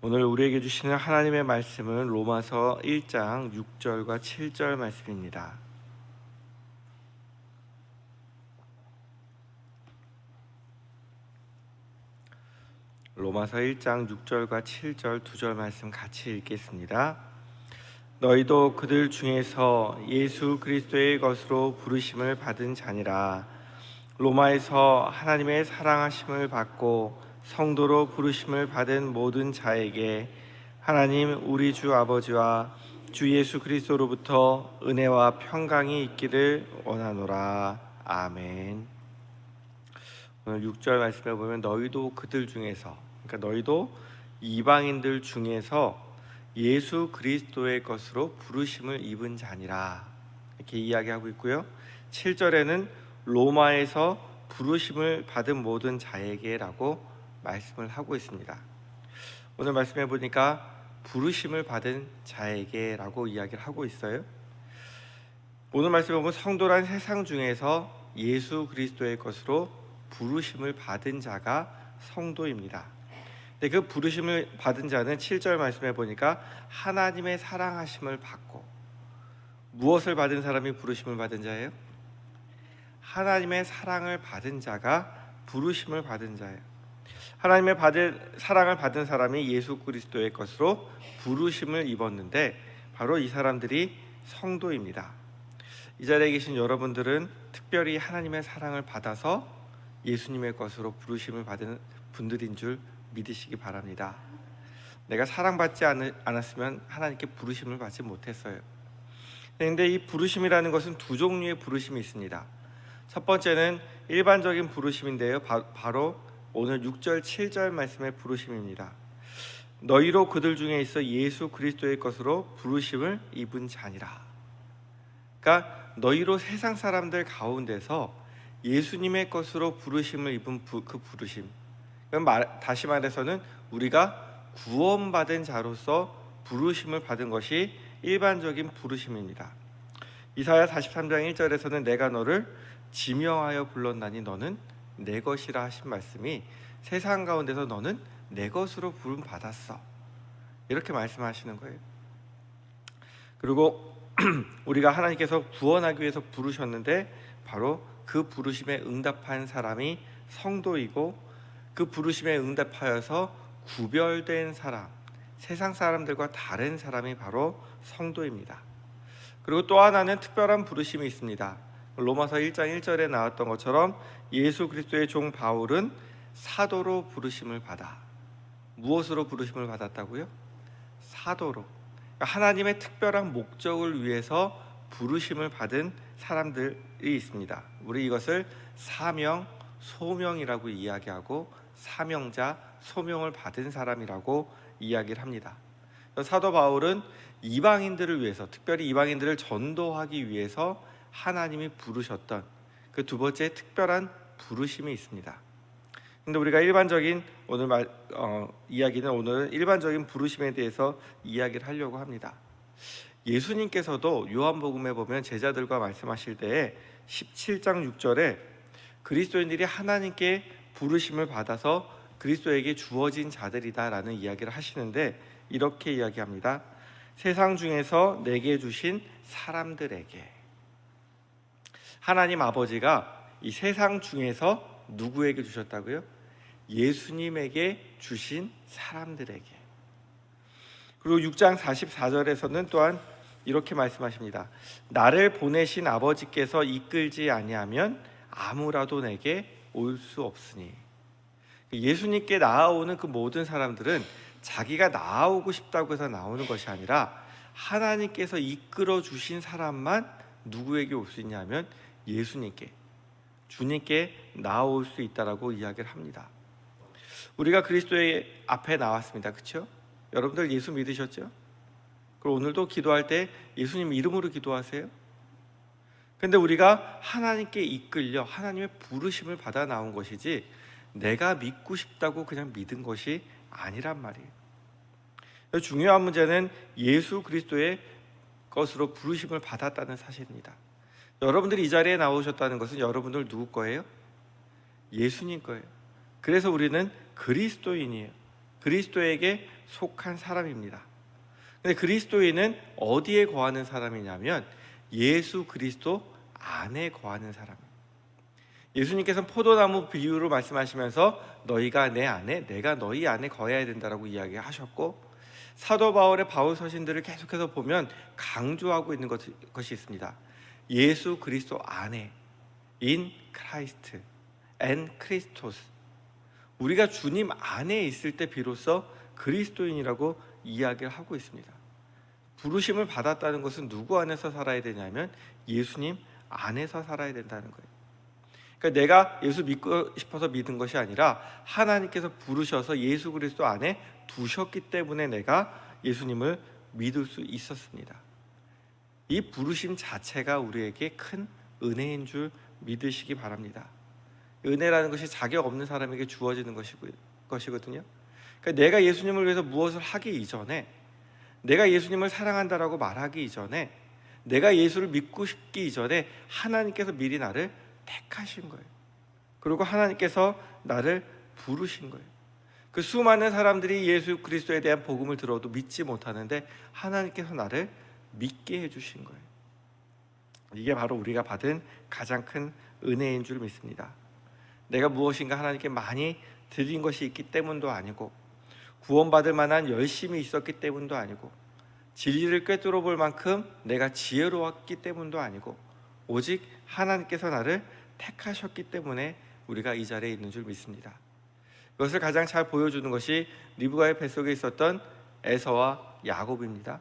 오늘 우리에게 주시는 하나님의 말씀은 로마서 1장 6절과 7절 말씀입니다. 로마서 1장 6절과 7절 두 절 말씀 같이 읽겠습니다. 너희도 그들 중에서 예수 그리스도의 것으로 부르심을 받은 자니라. 로마에서 하나님의 사랑하심을 받고 성도로 부르심을 받은 모든 자에게 하나님 우리 주 아버지와 주 예수 그리스도로부터 은혜와 평강이 있기를 원하노라. 아멘. 오늘 6절 말씀에 보면 너희도 그들 중에서, 그러니까 너희도 이방인들 중에서 예수 그리스도의 것으로 부르심을 입은 자니라, 이렇게 이야기하고 있고요. 7절에는 로마에서 부르심을 받은 모든 자에게라고 말씀을 하고 있습니다. 오늘 말씀해 보니까 부르심을 받은 자에게라고 이야기를 하고 있어요. 오늘 말씀에 보면 성도란 세상 중에서 예수 그리스도의 것으로 부르심을 받은 자가 성도입니다. 근데 그 부르심을 받은 자는 7절 말씀해 보니까 하나님의 사랑하심을 받고, 무엇을 받은 사람이 부르심을 받은 자예요? 하나님의 사랑을 받은 자가 부르심을 받은 자예요. 하나님의 사랑을 받은 사람이 예수 그리스도의 것으로 부르심을 입었는데 바로 이 사람들이 성도입니다. 이 자리에 계신 여러분들은 특별히 하나님의 사랑을 받아서 예수님의 것으로 부르심을 받은 분들인 줄 믿으시기 바랍니다. 내가 사랑받지 않았으면 하나님께 부르심을 받지 못했어요. 그런데 이 부르심이라는 것은 두 종류의 부르심이 있습니다. 첫 번째는 일반적인 부르심인데요, 바로 오늘 6절 7절 말씀의 부르심입니다. 너희로 그들 중에 있어 예수 그리스도의 것으로 부르심을 입은 자니라. 그러니까 너희로 세상 사람들 가운데서 예수님의 것으로 부르심을 입은 그 부르심, 다시 말해서는 우리가 구원받은 자로서 부르심을 받은 것이 일반적인 부르심입니다. 이사야 43장 1절에서는 내가 너를 지명하여 불렀나니 너는 내 것이라 하신 말씀이 세상 가운데서 너는 내 것으로 부름 받았어, 이렇게 말씀하시는 거예요. 그리고 우리가 하나님께서 구원하기 위해서 부르셨는데 바로 그 부르심에 응답한 사람이 성도이고, 그 부르심에 응답하여서 구별된 사람, 세상 사람들과 다른 사람이 바로 성도입니다. 그리고 또 하나는 특별한 부르심이 있습니다. 로마서 1장 1절에 나왔던 것처럼 예수 그리스도의 종 바울은 사도로 부르심을 받아, 무엇으로 부르심을 받았다고요? 사도로. 하나님의 특별한 목적을 위해서 부르심을 받은 사람들이 있습니다. 우리 이것을 사명, 소명이라고 이야기하고 사명자, 소명을 받은 사람이라고 이야기를 합니다. 사도 바울은 이방인들을 위해서, 특별히 이방인들을 전도하기 위해서 하나님이 부르셨던 그 두 번째 특별한 부르심이 있습니다. 근데 우리가 일반적인 이야기는 오늘은 일반적인 부르심에 대해서 이야기를 하려고 합니다. 예수님께서도 요한복음에 보면 제자들과 말씀하실 때에 17장 6절에 그리스도인들이 하나님께 부르심을 받아서 그리스도에게 주어진 자들이다라는 이야기를 하시는데 이렇게 이야기합니다. 세상 중에서 내게 주신 사람들에게. 하나님 아버지가 이 세상 중에서 누구에게 주셨다고요? 예수님에게 주신 사람들에게. 그리고 6장 44절에서는 또한 이렇게 말씀하십니다. 나를 보내신 아버지께서 이끌지 아니하면 아무라도 내게 올 수 없으니. 예수님께 나아오는 그 모든 사람들은 자기가 나아오고 싶다고 해서 나오는 것이 아니라 하나님께서 이끌어 주신 사람만 누구에게 올 수 있냐면 예수님께, 주님께 나아올 수 있다라고 이야기를 합니다. 우리가 그리스도의 앞에 나왔습니다. 그렇죠? 여러분들 예수 믿으셨죠? 그리고 오늘도 기도할 때 예수님 이름으로 기도하세요. 근데 우리가 하나님께 이끌려 하나님의 부르심을 받아 나온 것이지 내가 믿고 싶다고 그냥 믿은 것이 아니란 말이에요. 중요한 문제는 예수 그리스도의 것으로 부르심을 받았다는 사실입니다. 여러분들이 이 자리에 나오셨다는 것은 여러분들 누구 거예요? 예수님 거예요. 그래서 우리는 그리스도인이에요. 그리스도에게 속한 사람입니다. 근데 그리스도인은 어디에 거하는 사람이냐면 예수 그리스도 안에 거하는 사람입니다. 예수님께서는 포도나무 비유로 말씀하시면서 너희가 내 안에 내가 너희 안에 거해야 된다라고 이야기하셨고, 사도 바울의 바울 서신들을 계속해서 보면 강조하고 있는 것이 있습니다. 예수 그리스도 안에, in Christ and Christos, 우리가 주님 안에 있을 때 비로소 그리스도인이라고 이야기를 하고 있습니다. 부르심을 받았다는 것은 누구 안에서 살아야 되냐면 예수님 안에서 살아야 된다는 거예요. 그러니까 내가 예수 믿고 싶어서 믿은 것이 아니라 하나님께서 부르셔서 예수 그리스도 안에 두셨기 때문에 내가 예수님을 믿을 수 있었습니다. 이 부르심 자체가 우리에게 큰 은혜인 줄 믿으시기 바랍니다. 은혜라는 것이 자격 없는 사람에게 주어지는 것이거든요. 그러니까 내가 예수님을 위해서 무엇을 하기 이전에, 내가 예수님을 사랑한다라고 말하기 이전에, 내가 예수를 믿고 싶기 이전에 하나님께서 미리 나를 택하신 거예요. 그리고 하나님께서 나를 부르신 거예요. 그 수많은 사람들이 예수 그리스도에 대한 복음을 들어도 믿지 못하는데 하나님께서 나를 믿게 해주신 거예요. 이게 바로 우리가 받은 가장 큰 은혜인 줄 믿습니다. 내가 무엇인가 하나님께 많이 드린 것이 있기 때문도 아니고, 구원받을 만한 열심이 있었기 때문도 아니고, 진리를 꿰뚫어 볼 만큼 내가 지혜로웠기 때문도 아니고, 오직 하나님께서 나를 택하셨기 때문에 우리가 이 자리에 있는 줄 믿습니다. 이것을 가장 잘 보여주는 것이 리브가의 뱃속에 있었던 에서와 야곱입니다.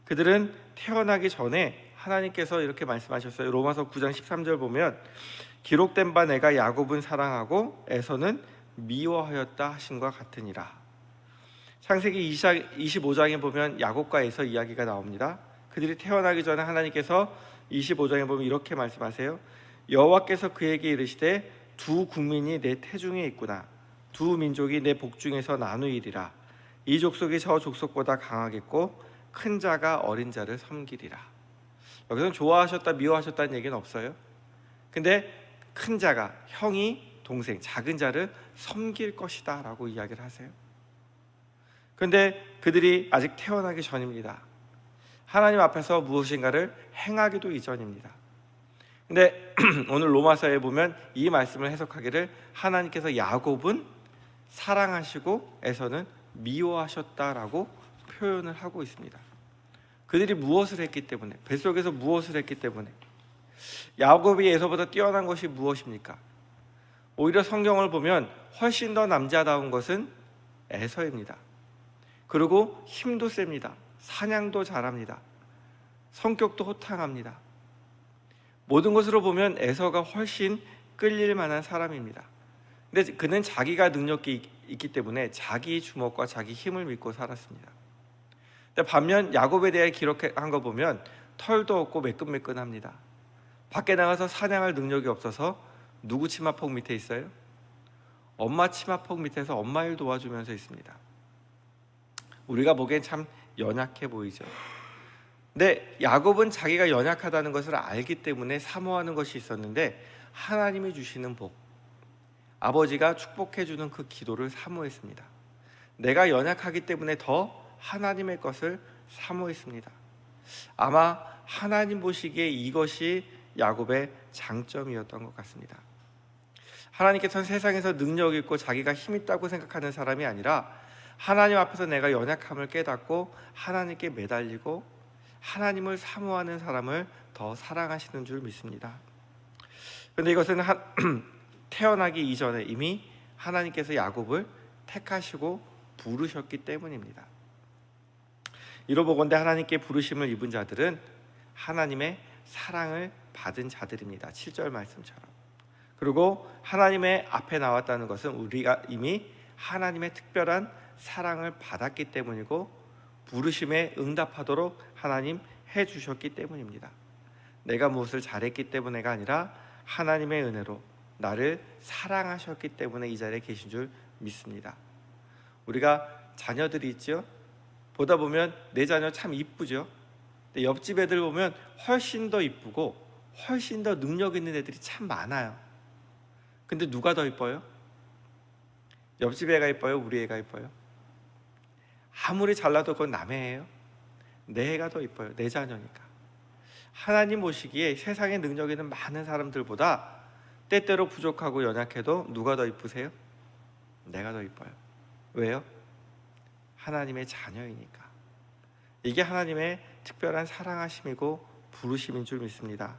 그들은 태어나기 전에 하나님께서 이렇게 말씀하셨어요. 로마서 9장 13절 보면 기록된 바 내가 야곱은 사랑하고 에서는 미워하였다 하신 것 같으니라. 창세기 25장에 보면 야곱과 에서 이야기가 나옵니다. 그들이 태어나기 전에 하나님께서 25장에 보면 이렇게 말씀하세요. 여호와께서 그에게 이르시되 두 국민이 내 태중에 있구나. 두 민족이 내 복중에서 나누이리라. 이 족속이 저 족속보다 강하겠고 큰 자가 어린 자를 섬기리라. 여기서는 좋아하셨다 미워하셨다는 얘기는 없어요. 근데 큰 자가, 형이 동생, 작은 자를 섬길 것이다 라고 이야기를 하세요. 그런데 그들이 아직 태어나기 전입니다. 하나님 앞에서 무엇인가를 행하기도 이전입니다. 근데 오늘 로마서에 보면 이 말씀을 해석하기를 하나님께서 야곱은 사랑하시고 에서는 미워하셨다라고 표현을 하고 있습니다. 그들이 무엇을 했기 때문에, 뱃속에서 무엇을 했기 때문에, 야곱이 에서보다 뛰어난 것이 무엇입니까? 오히려 성경을 보면 훨씬 더 남자다운 것은 에서입니다. 그리고 힘도 셉니다. 사냥도 잘합니다. 성격도 호탕합니다. 모든 것으로 보면 에서가 훨씬 끌릴 만한 사람입니다. 근데 그는 자기가 능력이 있기 때문에 자기 주먹과 자기 힘을 믿고 살았습니다. 근데 반면 야곱에 대해 기록한 거 보면 털도 없고 매끈매끈합니다. 밖에 나가서 사냥할 능력이 없어서 누구 치마폭 밑에 있어요? 엄마 치마폭 밑에서 엄마 일 도와주면서 있습니다. 우리가 보기엔 참 연약해 보이죠. 근데 야곱은 자기가 연약하다는 것을 알기 때문에 사모하는 것이 있었는데 하나님이 주시는 복, 아버지가 축복해 주는 그 기도를 사모했습니다. 내가 연약하기 때문에 더 하나님의 것을 사모했습니다. 아마 하나님 보시기에 이것이 야곱의 장점이었던 것 같습니다. 하나님께서는 세상에서 능력 있고 자기가 힘 있다고 생각하는 사람이 아니라 하나님 앞에서 내가 연약함을 깨닫고 하나님께 매달리고 하나님을 사모하는 사람을 더 사랑하시는 줄 믿습니다. 그런데 이것은 태어나기 이전에 이미 하나님께서 야곱을 택하시고 부르셨기 때문입니다. 이로보건대 하나님께 부르심을 입은 자들은 하나님의 사랑을 받은 자들입니다. 7절 말씀처럼. 그리고 하나님의 앞에 나왔다는 것은 우리가 이미 하나님의 특별한 사랑을 받았기 때문이고 부르심에 응답하도록 하나님 해주셨기 때문입니다. 내가 무엇을 잘했기 때문에가 아니라 하나님의 은혜로 나를 사랑하셨기 때문에 이 자리에 계신 줄 믿습니다. 우리가 자녀들이 있죠. 보다 보면 내 자녀 참 이쁘죠. 근데 옆집 애들 보면 훨씬 더 이쁘고 훨씬 더 능력 있는 애들이 참 많아요. 근데 누가 더 이뻐요? 옆집 애가 이뻐요? 우리 애가 이뻐요? 아무리 잘나도 그건 남의 애예요. 내 애가 더 이뻐요. 내 자녀니까. 하나님 보시기에 세상에 능력 있는 많은 사람들보다 때때로 부족하고 연약해도 누가 더 이쁘세요? 내가 더 이뻐요. 왜요? 하나님의 자녀이니까. 이게 하나님의 특별한 사랑하심이고 부르심인 줄 믿습니다.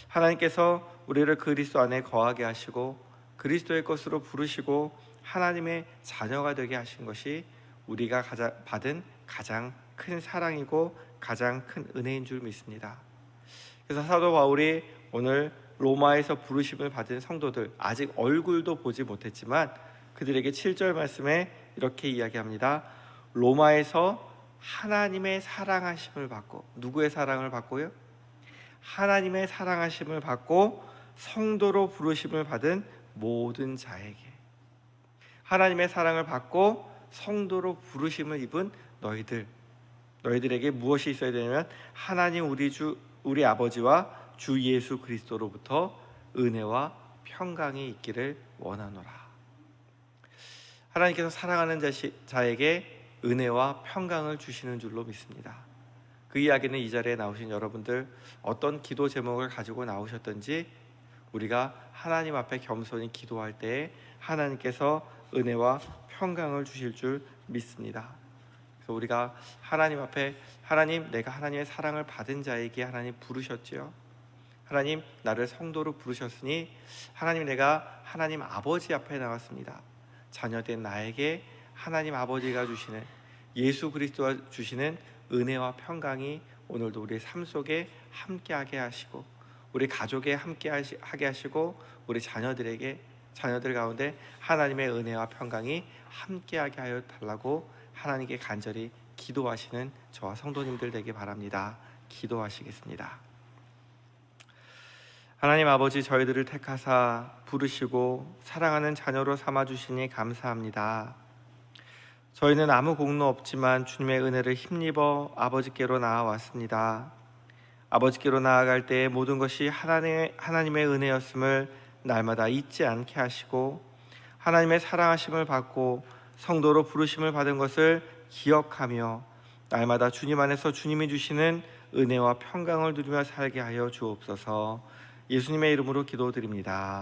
하나님께서 우리를 그리스도 안에 거하게 하시고 그리스도의 것으로 부르시고 하나님의 자녀가 되게 하신 것이 우리가 받은 가장 큰 사랑이고 가장 큰 은혜인 줄 믿습니다. 그래서 사도 바울이 오늘 로마에서 부르심을 받은 성도들, 아직 얼굴도 보지 못했지만 그들에게 7절 말씀에 이렇게 이야기합니다. 로마에서 하나님의 사랑하심을 받고, 누구의 사랑을 받고요? 하나님의 사랑하심을 받고 성도로 부르심을 받은 모든 자에게, 하나님의 사랑을 받고 성도로 부르심을 입은 너희들에게 무엇이 있어야 되냐면 하나님 우리 아버지와 주 예수 그리스도로부터 은혜와 평강이 있기를 원하노라. 하나님께서 사랑하는 자에게 은혜와 평강을 주시는 줄로 믿습니다. 그 이야기는 이 자리에 나오신 여러분들 어떤 기도 제목을 가지고 나오셨던지 우리가 하나님 앞에 겸손히 기도할 때에 하나님께서 은혜와 평강을 주실 줄 믿습니다. 그래서 우리가 하나님 앞에 하나님, 내가 하나님의 사랑을 받은 자에게 하나님 부르셨지요. 하나님, 나를 성도로 부르셨으니 하나님, 내가 하나님 아버지 앞에 나왔습니다. 자녀된 나에게 하나님 아버지가 주시는, 예수 그리스도가 주시는 은혜와 평강이 오늘도 우리의 삶 속에 함께하게 하시고 우리 가족에 함께하게 하시고 우리 자녀들 가운데 하나님의 은혜와 평강이 함께하게 하여 달라고 하나님께 간절히 기도하시는 저와 성도님들 되기 바랍니다. 기도하시겠습니다. 하나님 아버지, 저희들을 택하사 부르시고 사랑하는 자녀로 삼아주시니 감사합니다. 저희는 아무 공로 없지만 주님의 은혜를 힘입어 아버지께로 나아왔습니다. 아버지께로 나아갈 때에 모든 것이 하나님의 은혜였음을 날마다 잊지 않게 하시고 하나님의 사랑하심을 받고 성도로 부르심을 받은 것을 기억하며 날마다 주님 안에서 주님이 주시는 은혜와 평강을 누리며 살게 하여 주옵소서. 예수님의 이름으로 기도드립니다.